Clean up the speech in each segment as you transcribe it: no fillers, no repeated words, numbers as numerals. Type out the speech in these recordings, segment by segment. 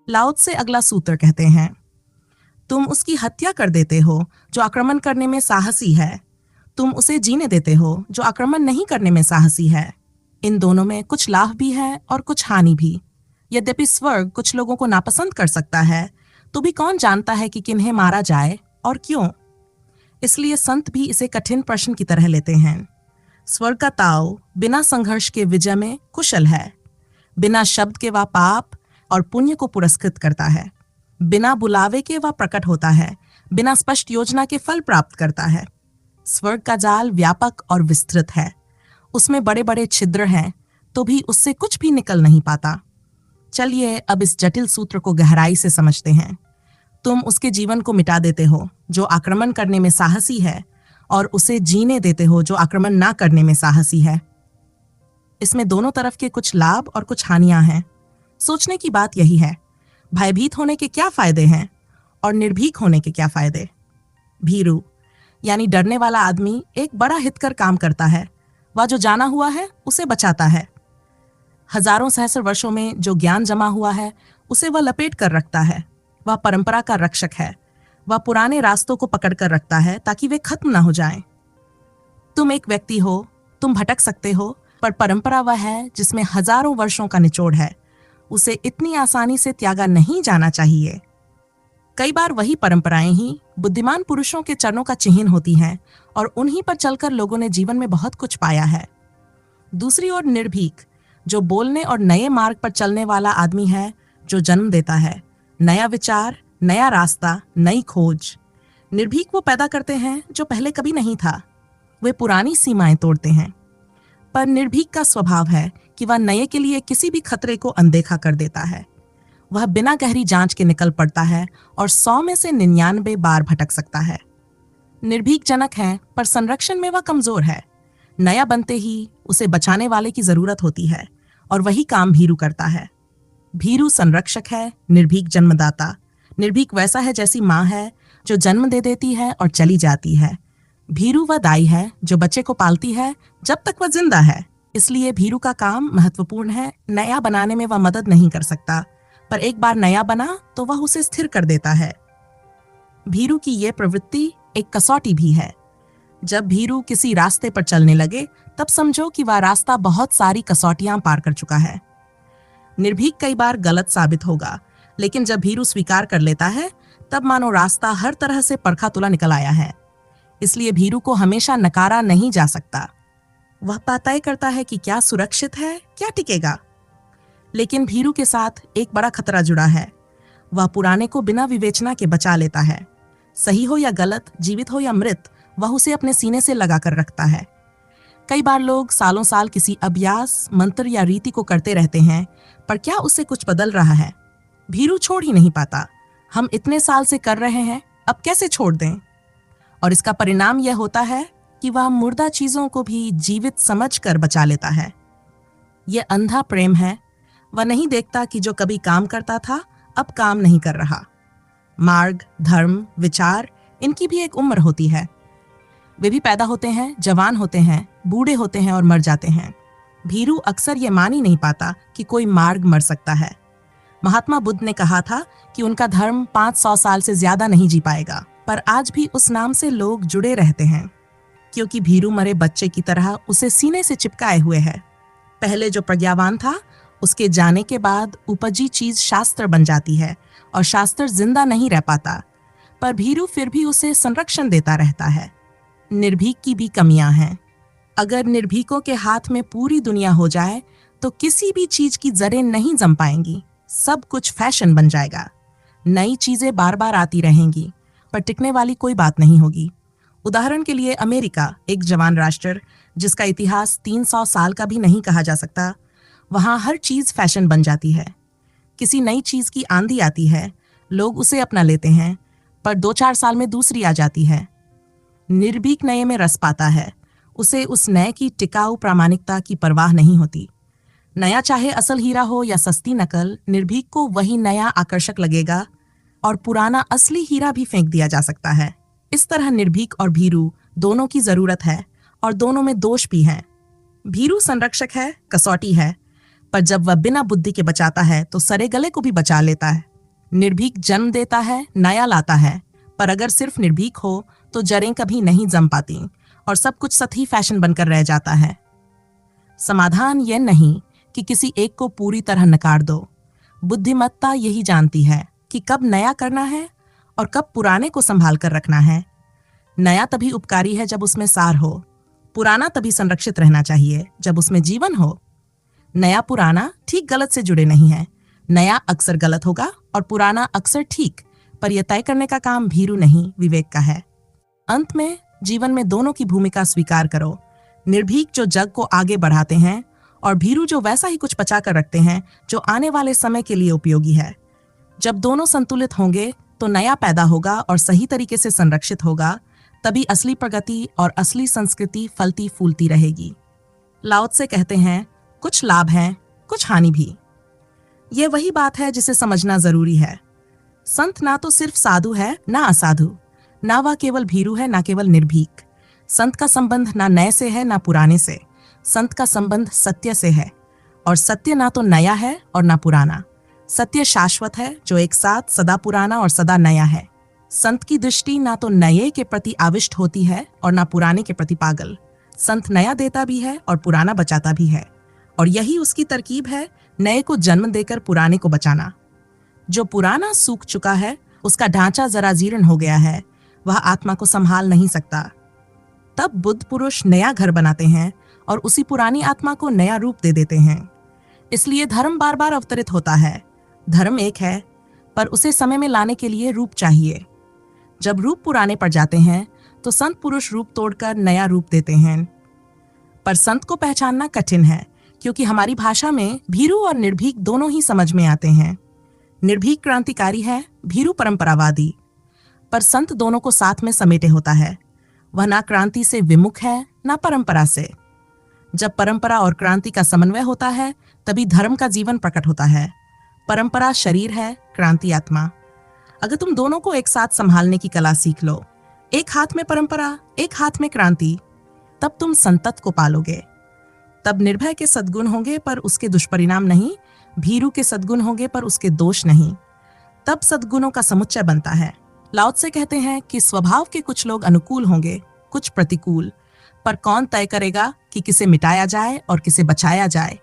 लाओ त्से अगला सूत्र कहते हैं, तुम उसकी हत्या कर देते हो जो आक्रमण करने में साहसी है, तुम उसे जीने देते हो जो आक्रमण नहीं करने में साहसी है। इन दोनों में कुछ लाभ भी है और कुछ हानि भी। यद्यपि स्वर्ग कुछ लोगों को नापसंद कर सकता है, तो भी कौन जानता है कि किन्हें मारा जाए और क्यों। इसलिए संत भी इसे कठिन प्रश्न की तरह लेते हैं। स्वर्ग का ताओ बिना संघर्ष के विजय में कुशल है, बिना शब्द के वह पाप और पुण्य को पुरस्कृत करता है, बिना बुलावे के वह प्रकट होता है, बिना स्पष्ट योजना के फल प्राप्त करता है। स्वर्ग का जाल व्यापक और विस्तृत है, उसमें बड़े बड़े छिद्र हैं, तो भी उससे कुछ भी निकल नहीं पाता। चलिए अब इस जटिल सूत्र को गहराई से समझते हैं। तुम उसके जीवन को मिटा देते हो जो आक्रमण करने में साहसी है, और उसे जीने देते हो जो आक्रमण ना करने में साहसी है। इसमें दोनों तरफ के कुछ लाभ और कुछ हानियां हैं। सोचने की बात यही है, भयभीत होने के क्या फायदे हैं और निर्भीक होने के क्या फायदे। भीरू यानी डरने वाला आदमी एक बड़ा हितकर काम करता है, वह जो जाना हुआ है उसे बचाता है। हजारों सहस्र वर्षों में जो ज्ञान जमा हुआ है उसे वह लपेट कर रखता है। वह परंपरा का रक्षक है, वह पुराने रास्तों को पकड़ कर रखता है ताकि वे खत्म ना हो जाएं। तुम एक व्यक्ति हो, तुम भटक सकते हो, पर परंपरा वह है जिसमें हजारों वर्षों का निचोड़ है, उसे इतनी आसानी से त्यागा नहीं जाना चाहिए। कई बार वही परंपराएं ही बुद्धिमान पुरुषों के चरणों का चिन्ह होती हैं, और उन्हीं पर चलकर लोगों ने जीवन में बहुत कुछ पाया है। दूसरी ओर निर्भीक, जो बोलने और नए मार्ग पर चलने वाला आदमी है, जो जन्म देता है नया विचार, नया रास्ता, नई खोज। निर्भीक वो पैदा करते हैं जो पहले कभी नहीं था, वे पुरानी सीमाएं तोड़ते हैं। पर निर्भीक का स्वभाव है कि वह नए के लिए किसी भी खतरे को अनदेखा कर देता है। वह बिना गहरी जांच के निकल पड़ता है और 100 में से 99 बार भटक सकता है। निर्भीक जनक है, पर संरक्षण में वह कमजोर है। नया बनते ही उसे बचाने वाले की जरूरत होती है, और वही काम भीरू करता है। भीरू संरक्षक है, निर्भीक जन्मदाता। निर्भीक वैसा है जैसी माँ है जो जन्म दे देती है और चली जाती है। भीरू वह दाई है जो बच्चे को पालती है जब तक वह जिंदा है। इसलिए भीरू का काम महत्वपूर्ण है। नया बनाने में वह मदद नहीं कर सकता, पर एक बार नया बना तो वह उसे स्थिर कर देता है। भीरू की यह प्रवृत्ति एक कसौटी भी है। जब भीरू किसी रास्ते पर चलने लगे, तब समझो कि वह रास्ता बहुत सारी कसौटियां पार कर चुका है। निर्भीक कई बार गलत साबित होगा, लेकिन जब भीरू स्वीकार कर लेता है, तब मानो रास्ता हर तरह से परखा तुला निकल आया है। इसलिए भीरू को हमेशा नकारा नहीं जा सकता। वह तय करता है कि क्या सुरक्षित है, क्या टिकेगा। लेकिन भीरू के साथ एक बड़ा खतरा जुड़ा है। वह पुराने को बिना विवेचना के बचा लेता है। सही हो या गलत, जीवित हो या मृत, वह उसे अपने सीने से लगा कर रखता है। कई बार लोग सालों साल किसी अभ्यास, मंत्र या रीति को करते रहते हैं, पर क्या उससे कुछ बदल रहा है? भीरू छोड़ ही नहीं पाता। हम इतने साल से कर रहे हैं, अब कैसे छोड़ दें? और इसका परिणाम यह होता है कि वह मुर्दा चीजों को भी जीवित समझकर बचा लेता है। यह अंधा प्रेम है। वह नहीं देखता कि जो कभी काम करता था अब काम नहीं कर रहा। मार्ग, धर्म, विचार, इनकी भी एक उम्र होती है। वे भी पैदा होते हैं, जवान होते हैं, बूढ़े होते हैं और मर जाते हैं। भीरू अक्सर ये मान ही नहीं पाता कि कोई मार्ग मर सकता है। महात्मा बुद्ध ने कहा था कि उनका धर्म 500 साल से ज्यादा नहीं जी पाएगा, पर आज भी उस नाम से लोग जुड़े रहते हैं, क्योंकि भीरू मरे बच्चे की तरह उसे सीने से चिपकाए हुए है। पहले जो प्रज्ञावान था, उसके जाने के बाद उपजी चीज शास्त्र बन जाती है, और शास्त्र जिंदा नहीं रह पाता, पर भीरू फिर भी उसे संरक्षण देता रहता है। निर्भीक की भी कमियां हैं। अगर निर्भीकों के हाथ में पूरी दुनिया हो जाए तो किसी भी चीज की जरें नहीं जम पाएंगी। सब कुछ फैशन बन जाएगा। नई चीजें बार बार आती रहेंगी, पर टिकने वाली कोई बात नहीं होगी। उदाहरण के लिए अमेरिका, एक जवान राष्ट्र जिसका इतिहास 300 साल का भी नहीं कहा जा सकता, वहां हर चीज फैशन बन जाती है। किसी नई चीज की आंधी आती है, लोग उसे अपना लेते हैं, पर 2-4 साल में दूसरी आ जाती है। निर्भीक नए में रस पाता है, उसे उस नए की टिकाऊ प्रामाणिकता की परवाह नहीं होती। नया चाहे असल हीरा हो या सस्ती नकल, निर्भीक को वही नया आकर्षक लगेगा, और पुराना असली हीरा भी फेंक दिया जा सकता है। इस तरह निर्भीक और भीरू दोनों की जरूरत है, और दोनों में दोष भी हैं। भीरू संरक्षक है, कसौटी है, पर जब वह बिना बुद्धि के बचाता है तो सरे गले को भी बचा लेता है। निर्भीक जन्म देता है, नया लाता है, पर अगर सिर्फ निर्भीक हो तो जड़ें कभी नहीं जम पाती और सब कुछ सतही फैशन बनकर रह जाता है। समाधान यह नहीं कि किसी एक को पूरी तरह नकार दो। बुद्धिमत्ता यही जानती है कि कब नया करना है और कब पुराने को संभाल कर रखना है। नया तभी उपकारी है जब उसमें सार हो, पुराना तभी संरक्षित रहना चाहिए जब उसमें जीवन हो। नया पुराना ठीक गलत से जुड़े नहीं है। नया अक्सर गलत होगा और पुराना अक्सर ठीक, पर यह तय करने का काम भीरू नहीं, विवेक का है। अंत में जीवन में दोनों की भूमिका स्वीकार करो। निर्भीक जो जग को आगे बढ़ाते हैं और भीरू जो वैसा ही कुछ बचा कर रखते हैं जो आने वाले समय के लिए उपयोगी है। जब दोनों संतुलित होंगे तो नया पैदा होगा और सही तरीके से संरक्षित होगा, तभी असली प्रगति और असली संस्कृति फलती फूलती रहेगी। लाओ त्से कहते हैं, कुछ लाभ हैं, कुछ हानि भी। यह वही बात है जिसे समझना जरूरी है। संत ना तो सिर्फ साधु है ना असाधु, ना वह केवल भीरू है ना केवल निर्भीक। संत का संबंध ना नए से है ना पुराने से। संत का संबंध सत्य से है, और सत्य ना तो नया है और ना पुराना। सत्य शाश्वत है जो एक साथ सदा पुराना और सदा नया है। संत की दृष्टि ना तो नए के प्रति आविष्ट होती है और ना पुराने के प्रति पागल। संत नया देता भी है और पुराना बचाता भी है, और यही उसकी तरकीब है, नए को जन्म देकर पुराने को बचाना। जो पुराना सूख चुका है, उसका ढांचा जरा जीर्ण हो गया है, वह आत्मा को संभाल नहीं सकता। तब बुद्ध पुरुष नया घर बनाते हैं और उसी पुरानी आत्मा को नया रूप दे देते हैं। इसलिए धर्म बार बार अवतरित होता है। धर्म एक है, पर उसे समय में लाने के लिए रूप चाहिए। जब रूप पुराने पड़ जाते हैं तो संत पुरुष रूप तोड़कर नया रूप देते हैं। पर संत को पहचानना कठिन है, क्योंकि हमारी भाषा में भीरू और निर्भीक दोनों ही समझ में आते हैं। निर्भीक क्रांतिकारी है, भीरू परंपरावादी, पर संत दोनों को साथ में समेटे होता है। वह ना क्रांति से विमुख है ना परंपरा से। जब परंपरा और क्रांति का समन्वय होता है तभी धर्म का जीवन प्रकट होता है। परंपरा शरीर है, क्रांति आत्मा। अगर तुम दोनों को एक साथ संभालने की कला सीख लो, एक हाथ में परंपरा, एक हाथ में क्रांति, तब तुम संतत को पालोगे। तब निर्भय के सद्गुण होंगे पर उसके दुष्परिणाम नहीं, भीरू के सद्गुण होंगे पर उसके दोष नहीं। तब सद्गुणों का समुच्चय बनता है। लाओ त्से कहते हैं कि स्वभाव के कुछ लोग अनुकूल होंगे, कुछ प्रतिकूल, पर कौन तय करेगा कि किसे मिटाया जाए और किसे बचाया जाए?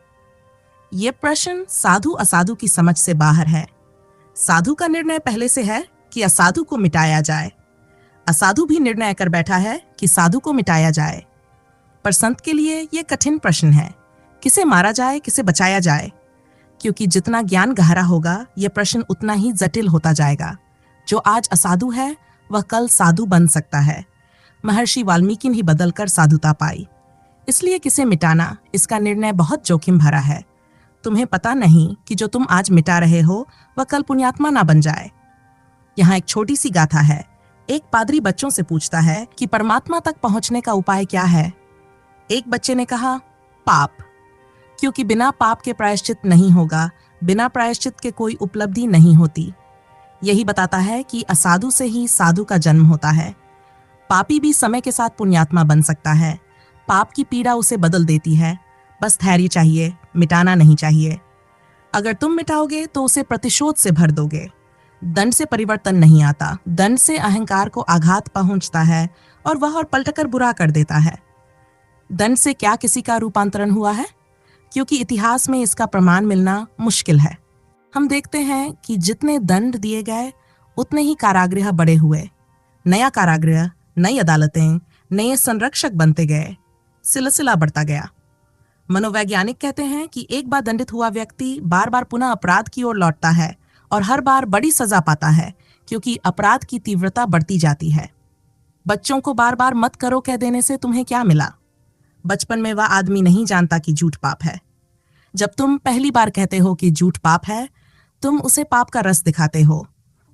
ये प्रश्न साधु असाधु की समझ से बाहर है। साधु का निर्णय पहले से है कि असाधु को मिटाया जाए। असाधु भी निर्णय कर बैठा है कि साधु को मिटाया जाए। पर संत के लिए यह कठिन प्रश्न है, किसे मारा जाए, किसे बचाया जाए? क्योंकि जितना ज्ञान गहरा होगा, यह प्रश्न उतना ही जटिल होता जाएगा। जो आज असाधु है वह कल साधु बन सकता है। महर्षि वाल्मीकि ने ही बदलकर साधुता पाई। इसलिए किसे मिटाना, इसका निर्णय बहुत जोखिम भरा है। तुम्हें पता नहीं कि जो तुम आज मिटा रहे हो वह कल पुण्यात्मा ना बन जाए। यहाँ एक छोटी सी गाथा है। एक पादरी बच्चों से पूछता है कि परमात्मा तक पहुंचने का उपाय क्या है। एक बच्चे ने कहा, पाप, क्योंकि बिना पाप के प्रायश्चित नहीं होगा, बिना प्रायश्चित के कोई उपलब्धि नहीं होती। यही बताता है कि असाधु से ही साधु का जन्म होता है। पापी भी समय के साथ पुण्यात्मा बन सकता है। पाप की पीड़ा उसे बदल देती है। बस धैर्य चाहिए, मिटाना नहीं चाहिए। अगर तुम मिटाओगे तो उसे प्रतिशोध से भर दोगे। दंड से परिवर्तन नहीं आता। दंड से अहंकार को आघात पहुंचता है और वह और पलटकर बुरा कर देता है। दंड से क्या किसी का रूपांतरण हुआ है? क्योंकि इतिहास में इसका प्रमाण मिलना मुश्किल है। हम देखते हैं कि जितने दंड दिए गए उतने ही कारागृह बड़े हुए। नया कारागृह, नई अदालतें, नए संरक्षक बनते गए, सिलसिला बढ़ता गया। मनोवैज्ञानिक कहते हैं कि एक बार दंडित हुआ व्यक्ति बार बार पुनः अपराध की ओर लौटता है और हर बार बड़ी सजा पाता है, क्योंकि अपराध की तीव्रता बढ़ती जाती है। बच्चों को बार बार मत करो कह देने से तुम्हें क्या मिला? बचपन में वह आदमी नहीं जानता कि झूठ पाप है। जब तुम पहली बार कहते हो कि झूठ पाप है, तुम उसे पाप का रस दिखाते हो।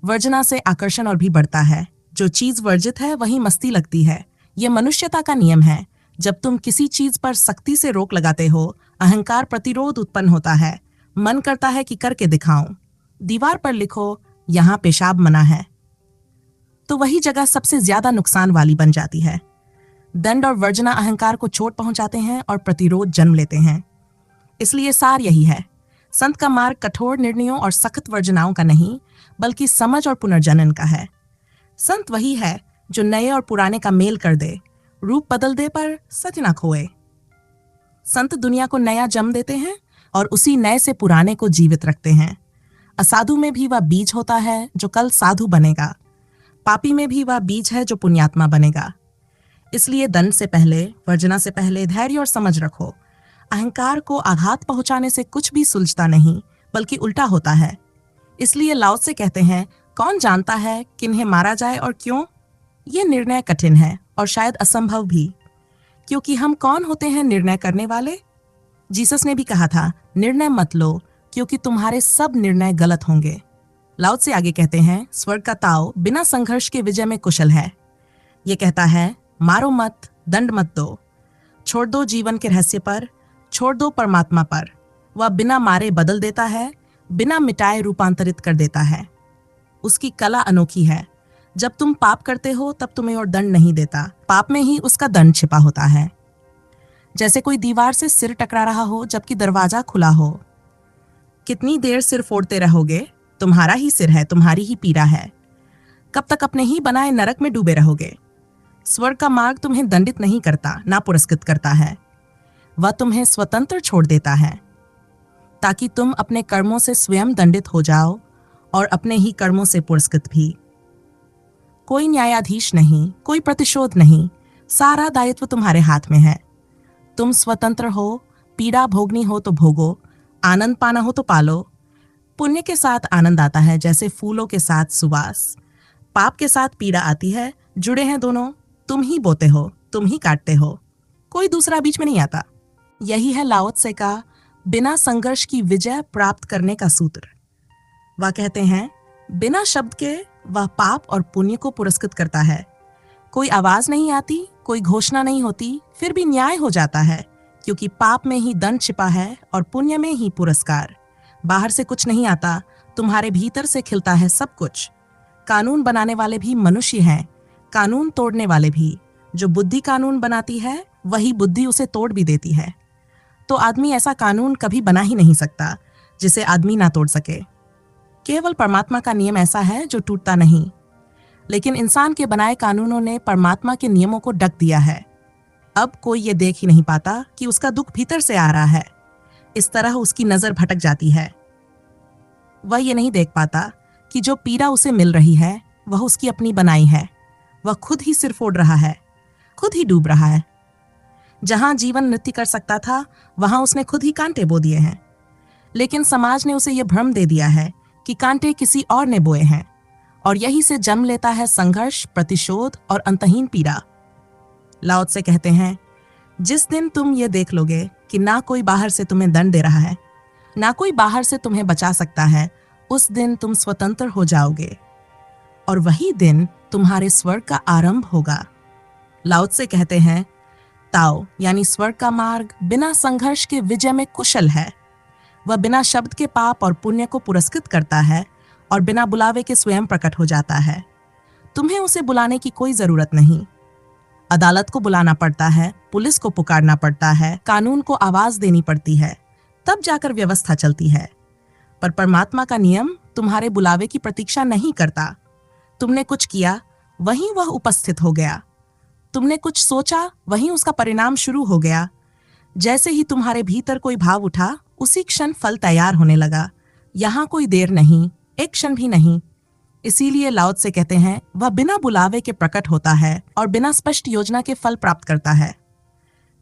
वर्जना से आकर्षण और भी बढ़ता है। जो चीज वर्जित है वही मस्ती लगती है। यह मनुष्यता का नियम है। जब तुम किसी चीज पर सख्ती से रोक लगाते हो, अहंकार प्रतिरोध उत्पन्न होता है। मन करता है कि करके दिखाऊं। दीवार पर लिखो, यहां पेशाब मना है, तो वही जगह सबसे ज्यादा नुकसान वाली बन जाती है। दंड और वर्जना अहंकार को चोट पहुंचाते हैं और प्रतिरोध जन्म लेते हैं। इसलिए सार यही है, संत का मार्ग कठोर निर्णयों और सख्त वर्जनाओं का नहीं, बल्कि समझ और पुनर्जनन का है। संत वही है जो नए और पुराने का मेल कर दे, रूप बदल दे पर सत्य न खोए। संत दुनिया को नया जन्म देते हैं और उसी नए से पुराने को जीवित रखते हैं। असाधु में भी वह बीज होता है जो कल साधु बनेगा। पापी में भी वह बीज है जो पुण्यात्मा बनेगा। इसलिए दंड से पहले, वर्जना से पहले धैर्य और समझ रखो। अहंकार को आघात पहुंचाने से कुछ भी सुलझता नहीं, बल्कि उल्टा होता है। इसलिए लाओ से कहते हैं, कौन जानता है किन्हें मारा जाए और क्यों? ये निर्णय कठिन है और शायद असंभव भी, क्योंकि हम कौन होते हैं निर्णय करने वाले? जीसस ने भी कहा था, निर्णय मत लो, क्योंकि तुम्हारे सब निर्णय गलत होंगे। लाओ से आगे कहते हैं, स्वर्ग का ताव बिना संघर्ष के विजय में कुशल है। ये कहता है, मारो मत, दंड मत दो, छोड़ दो जीवन के रहस्य पर, छोड़ दो परमात्मा पर। वह बिना मारे बदल देता है, बिना मिटाए रूपांतरित कर देता है। उसकी कला अनोखी है। जब तुम पाप करते हो तब तुम्हें और दंड नहीं देता, पाप में ही उसका दंड छिपा होता है। जैसे कोई दीवार से सिर टकरा रहा हो जबकि दरवाजा खुला हो। कितनी देर सिर फोड़ते रहोगे? तुम्हारा ही सिर है, तुम्हारी ही पीड़ा है। कब तक अपने ही बनाए नरक में डूबे रहोगे? स्वर्ग का मार्ग तुम्हें दंडित नहीं करता, ना पुरस्कृत करता है। वह तुम्हें स्वतंत्र छोड़ देता है, ताकि तुम अपने कर्मों से स्वयं दंडित हो जाओ और अपने ही कर्मों से पुरस्कृत भी। कोई न्यायाधीश नहीं, कोई प्रतिशोध नहीं, सारा दायित्व तुम्हारे हाथ में है। तुम स्वतंत्र हो, पीड़ा भोगनी हो तो भोगो, आनंद पाना हो तो पालो। पुण्य के साथ आनंद आता है जैसे फूलों के साथ सुवास, पाप के साथ पीड़ा आती है, जुड़े हैं दोनों। तुम ही बोते हो, तुम ही काटते हो, कोई दूसरा बीच में नहीं आता। यही है लाओ त्से का बिना संघर्ष की विजय प्राप्त करने का सूत्र। वह कहते हैं, बिना शब्द के वह पाप और पुण्य को पुरस्कृत करता है। कोई आवाज नहीं आती, कोई घोषणा नहीं होती, फिर भी न्याय हो जाता है, क्योंकि पाप में ही दंड छिपा है और पुण्य में ही पुरस्कार। बाहर से कुछ नहीं आता, तुम्हारे भीतर से खिलता है सब कुछ। कानून बनाने वाले भी मनुष्य हैं, कानून तोड़ने वाले भी। जो बुद्धि कानून बनाती है, वही बुद्धि उसे तोड़ भी देती है। तो आदमी ऐसा कानून कभी बना ही नहीं सकता जिसे आदमी ना तोड़ सके। केवल परमात्मा का नियम ऐसा है जो टूटता नहीं, लेकिन इंसान के बनाए कानूनों ने परमात्मा के नियमों को ढक दिया है। अब कोई ये देख ही नहीं पाता कि उसका दुख भीतर से आ रहा है। इस तरह उसकी नजर भटक जाती है। वह ये नहीं देख पाता कि जो पीड़ा उसे मिल रही है वह उसकी अपनी बनाई है। वह खुद ही सिर फोड़ रहा है, खुद ही डूब रहा है। जहां जीवन नृत्य कर सकता था, वहां उसने खुद ही कांटे बो दिए हैं। लेकिन समाज ने उसे यह भ्रम दे दिया है कि कांटे किसी और ने बोए हैं, और यही से जन्म लेता है संघर्ष, प्रतिशोध और अंतहीन पीड़ा। लाओ त्से कहते हैं, जिस दिन तुम ये देख लोगे कि ना कोई बाहर से तुम्हें दंड दे रहा है, ना कोई बाहर से तुम्हें बचा सकता है, उस दिन तुम स्वतंत्र हो जाओगे और वही दिन तुम्हारे स्वर्ग का आरंभ होगा। लाओ त्से कहते हैं, ताओ यानी स्वर्ग का मार्ग बिना संघर्ष के विजय में कुशल है। वह बिना शब्द के पाप और पुण्य को पुरस्कृत करता है और बिना बुलावे के स्वयं प्रकट हो जाता है। तुम्हें उसे बुलाने की कोई जरूरत नहीं। अदालत को बुलाना पड़ता है, पुलिस को पुकारना पड़ता है, कानून को आवाज देनी पड़ती है, तब जाकर व्यवस्था चलती है। पर परमात्मा का नियम तुम्हारे बुलावे की प्रतीक्षा नहीं करता। तुमने कुछ किया, वहीं वह उपस्थित हो गया। तुमने कुछ सोचा, वहीं उसका परिणाम शुरू हो गया। जैसे ही तुम्हारे भीतर कोई भाव उठा, उसी क्षण फल तैयार होने लगा। यहाँ कोई देर नहीं, एक क्षण भी नहीं। इसीलिए लाओ त्से कहते हैं, वह बिना बुलावे के प्रकट होता है और बिना स्पष्ट योजना के फल प्राप्त करता है।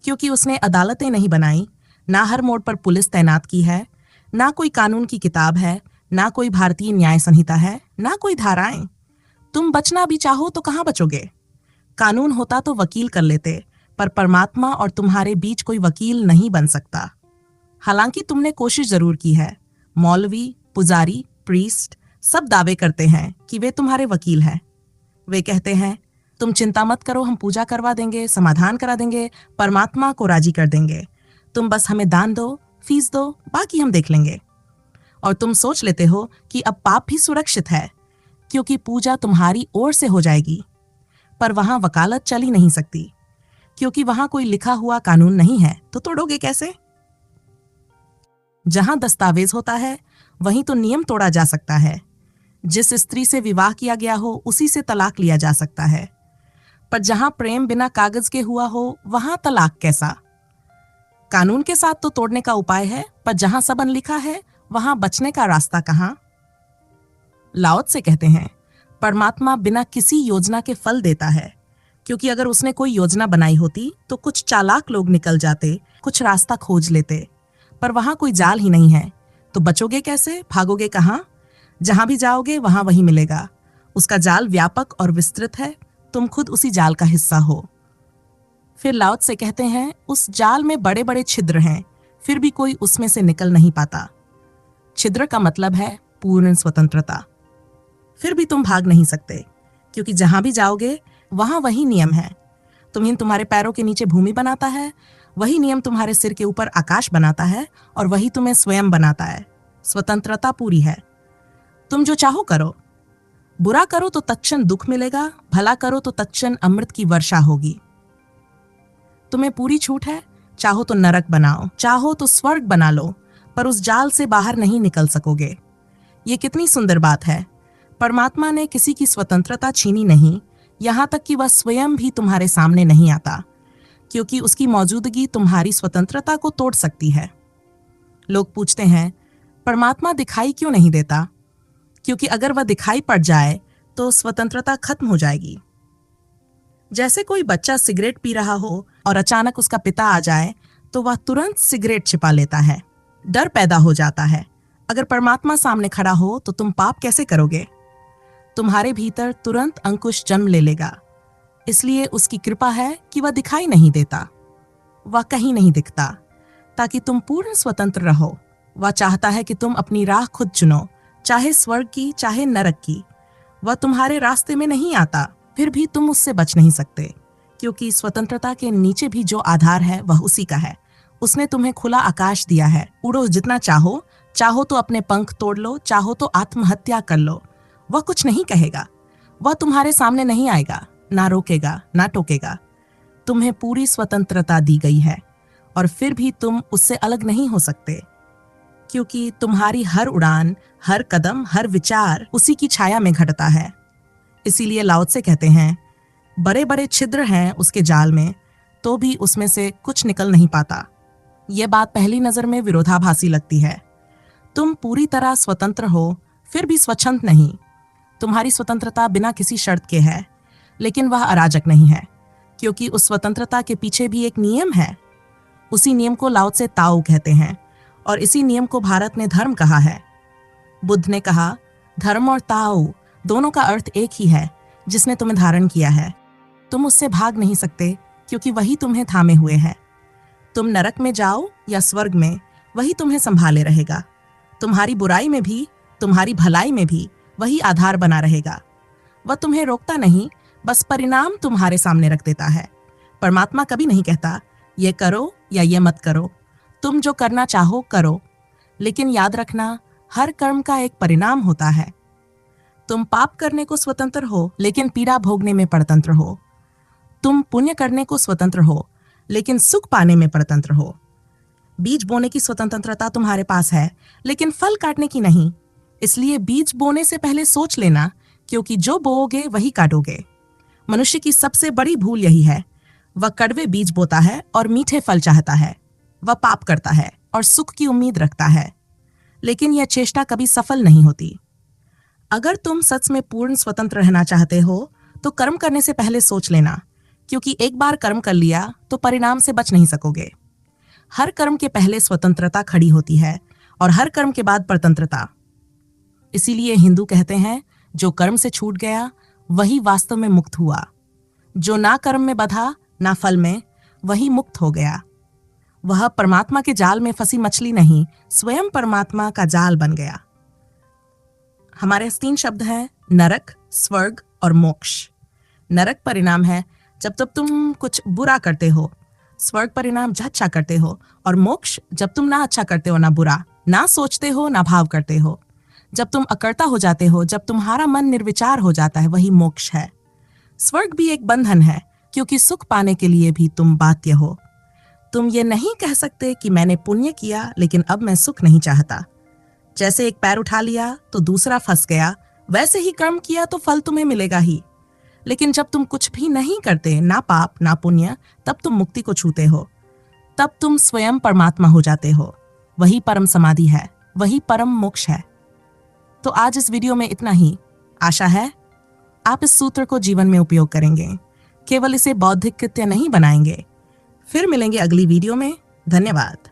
क्योंकि उसने अदालतें नहीं बनाई, ना हर मोड़ पर पुलिस तैनात की है, ना कोई कानून की किताब है, ना कोई भारतीय न्याय संहिता है, ना कोई धाराएं। तुम बचना भी चाहो तो कहाँ बचोगे? कानून होता तो वकील कर लेते, पर परमात्मा और तुम्हारे बीच कोई वकील नहीं बन सकता। हालांकि तुमने कोशिश जरूर की है। मौलवी, पुजारी, प्रीस्ट सब दावे करते हैं कि वे तुम्हारे वकील हैं। वे कहते हैं, तुम चिंता मत करो, हम पूजा करवा देंगे, समाधान करा देंगे, परमात्मा को राजी कर देंगे। तुम बस हमें दान दो, फीस दो, बाकी हम देख लेंगे। और तुम सोच लेते हो कि अब पाप भी सुरक्षित है, क्योंकि पूजा तुम्हारी ओर से हो जाएगी। पर वहां वकालत चल ही नहीं सकती, क्योंकि वहां कोई लिखा हुआ कानून नहीं है, तो तोड़ोगे कैसे? जहां दस्तावेज होता है वहीं तो नियम तोड़ा जा सकता है। जिस स्त्री से विवाह किया गया हो उसी से तलाक लिया जा सकता है, पर जहां प्रेम बिना कागज के हुआ हो वहां तलाक कैसा? कानून के साथ तो तोड़ने का उपाय है, पर जहां सबन लिखा है वहां बचने का रास्ता कहां? लाओ त्से कहते हैं, परमात्मा बिना किसी योजना के फल देता है, क्योंकि अगर उसने कोई योजना बनाई होती तो कुछ चालाक लोग निकल जाते, कुछ रास्ता खोज लेते, पर वहां कोई जाल ही नहीं है, तो बचोगे कैसे, भागोगे कहां? जहां भी जाओगे वहां वही मिलेगा। उसका जाल व्यापक और विस्तृत है, तुम खुद उसी जाल का हिस्सा हो। फिर लाओ त्से कहते हैं, उस जाल में बड़े बड़े छिद्र हैं, फिर भी कोई उसमें से निकल नहीं पाता। छिद्र का मतलब है पूर्ण स्वतंत्रता। फिर भी तुम भाग नहीं सकते, क्योंकि जहां भी जाओगे वहां वही नियम है। तुम्हें तुम्हारे पैरों के नीचे भूमि बनाता है, वही नियम तुम्हारे सिर के ऊपर आकाश बनाता है, और वही तुम्हें स्वयं बनाता है। स्वतंत्रता पूरी है। तुम जो चाहो करो। बुरा करो तो तत्क्षण दुख मिलेगा, भला करो तो तत्क्षण अमृत की वर्षा होगी। तुम्हें पूरी छूट है, चाहो तो नरक बनाओ, चाहो तो स्वर्ग बना लो, पर उस जाल से बाहर नहीं निकल सकोगे। ये कितनी सुंदर बात है। परमात्मा ने किसी की स्वतंत्रता छीनी नहीं, यहां तक कि वह स्वयं भी तुम्हारे सामने नहीं आता, क्योंकि उसकी मौजूदगी तुम्हारी स्वतंत्रता को तोड़ सकती है। लोग पूछते हैं, परमात्मा दिखाई क्यों नहीं देता? क्योंकि अगर वह दिखाई पड़ जाए तो स्वतंत्रता खत्म हो जाएगी। जैसे कोई बच्चा सिगरेट पी रहा हो और अचानक उसका पिता आ जाए तो वह तुरंत सिगरेट छिपा लेता है, डर पैदा हो जाता है। अगर परमात्मा सामने खड़ा हो तो तुम पाप कैसे करोगे? तुम्हारे भीतर तुरंत अंकुश जन्म ले लेगा। इसलिए उसकी कृपा है कि वह दिखाई नहीं देता, वह कहीं नहीं दिखता, ताकि तुम पूर्ण स्वतंत्र रहो। वह चाहता है कि तुम अपनी राह खुद चुनो, चाहे स्वर्ग की चाहे नरक की। वह तुम्हारे रास्ते में नहीं आता, फिर भी तुम उससे बच नहीं सकते, क्योंकि स्वतंत्रता के नीचे भी जो आधार है वह उसी का है। उसने तुम्हें खुला आकाश दिया है, उड़ो जितना चाहो, चाहो तो अपने पंख तोड़ लो, चाहो तो आत्महत्या कर लो। वह कुछ नहीं कहेगा, वह तुम्हारे सामने नहीं आएगा, ना रोकेगा ना टोकेगा। तुम्हें पूरी स्वतंत्रता दी गई है, और फिर भी तुम उससे अलग नहीं हो सकते, क्योंकि तुम्हारी हर उड़ान, हर कदम, हर विचार उसी की छाया में घटता है। इसीलिए लाओ त्से कहते हैं, बड़े बड़े छिद्र हैं उसके जाल में, तो भी उसमें से कुछ निकल नहीं पाता। यह बात पहली नजर में विरोधाभासी लगती है। तुम पूरी तरह स्वतंत्र हो, फिर भी स्वच्छंद नहीं। तुम्हारी स्वतंत्रता बिना किसी शर्त के है, लेकिन वह अराजक नहीं है, क्योंकि उस स्वतंत्रता के पीछे भी एक नियम है। उसी नियम को लाओ त्से ताओ कहते हैं, और इसी नियम को भारत ने धर्म कहा है। बुद्ध ने कहा, धर्म और ताओ दोनों का अर्थ एक ही है, जिसने तुम्हें धारण किया है। तुम उससे भाग नहीं सकते, क्योंकि वही तुम्हें थामे हुए है। तुम नरक में जाओ या स्वर्ग में, वही तुम्हें संभाले रहेगा। तुम्हारी बुराई में भी, तुम्हारी भलाई में भी वही आधार बना रहेगा। वह तुम्हें रोकता नहीं, बस परिणाम तुम्हारे सामने रख देता है। परमात्मा कभी नहीं कहता, ये करो या ये मत करो। तुम जो करना चाहो करो, लेकिन याद रखना, हर कर्म का एक परिणाम होता है। तुम पाप करने को स्वतंत्र हो, लेकिन पीड़ा भोगने में परतंत्र हो। तुम पुण्य करने को स्वतंत्र हो, लेकिन सुख पाने में परतंत्र हो। बीज बोने की स्वतंत्रता तुम्हारे पास है, लेकिन फल काटने की नहीं। इसलिए बीज बोने से पहले सोच लेना, क्योंकि जो बोओगे वही काटोगे। मनुष्य की सबसे बड़ी भूल यही है, वह कड़वे बीज बोता है और मीठे फल चाहता है। वह पाप करता है और सुख की उम्मीद रखता है, लेकिन यह चेष्टा कभी सफल नहीं होती। अगर तुम सच में पूर्ण स्वतंत्र रहना चाहते हो तो कर्म करने से पहले सोच लेना, क्योंकि एक बार कर्म कर लिया तो परिणाम से बच नहीं सकोगे। हर कर्म के पहले स्वतंत्रता खड़ी होती है और हर कर्म के बाद परतंत्रता। इसीलिए हिंदू कहते हैं, जो कर्म से छूट गया वही वास्तव में मुक्त हुआ। जो ना कर्म में बंधा ना फल में, वही मुक्त हो गया। वह परमात्मा के जाल में फंसी मछली नहीं, स्वयं परमात्मा का जाल बन गया। हमारे 3 शब्द हैं, नरक, स्वर्ग और मोक्ष। नरक परिणाम है जब तब तुम कुछ बुरा करते हो, स्वर्ग परिणाम जब अच्छा करते हो, और मोक्ष जब तुम ना अच्छा करते हो ना बुरा, ना सोचते हो ना भाव करते हो। जब तुम अकर्ता हो जाते हो, जब तुम्हारा मन निर्विचार हो जाता है, वही मोक्ष है। स्वर्ग भी एक बंधन है, क्योंकि सुख पाने के लिए भी तुम बाध्य हो। तुम ये नहीं कह सकते कि मैंने पुण्य किया लेकिन अब मैं सुख नहीं चाहता। जैसे एक पैर उठा लिया तो दूसरा फंस गया, वैसे ही कर्म किया तो फल तुम्हें मिलेगा ही। लेकिन जब तुम कुछ भी नहीं करते, ना पाप ना पुण्य, तब तुम मुक्ति को छूते हो। तब तुम स्वयं परमात्मा हो जाते हो। वही परम समाधि है, वही परम मोक्ष है। तो आज इस वीडियो में इतना ही। आशा है आप इस सूत्र को जीवन में उपयोग करेंगे, केवल इसे बौद्धिक कृत्य नहीं बनाएंगे। फिर मिलेंगे अगली वीडियो में। धन्यवाद।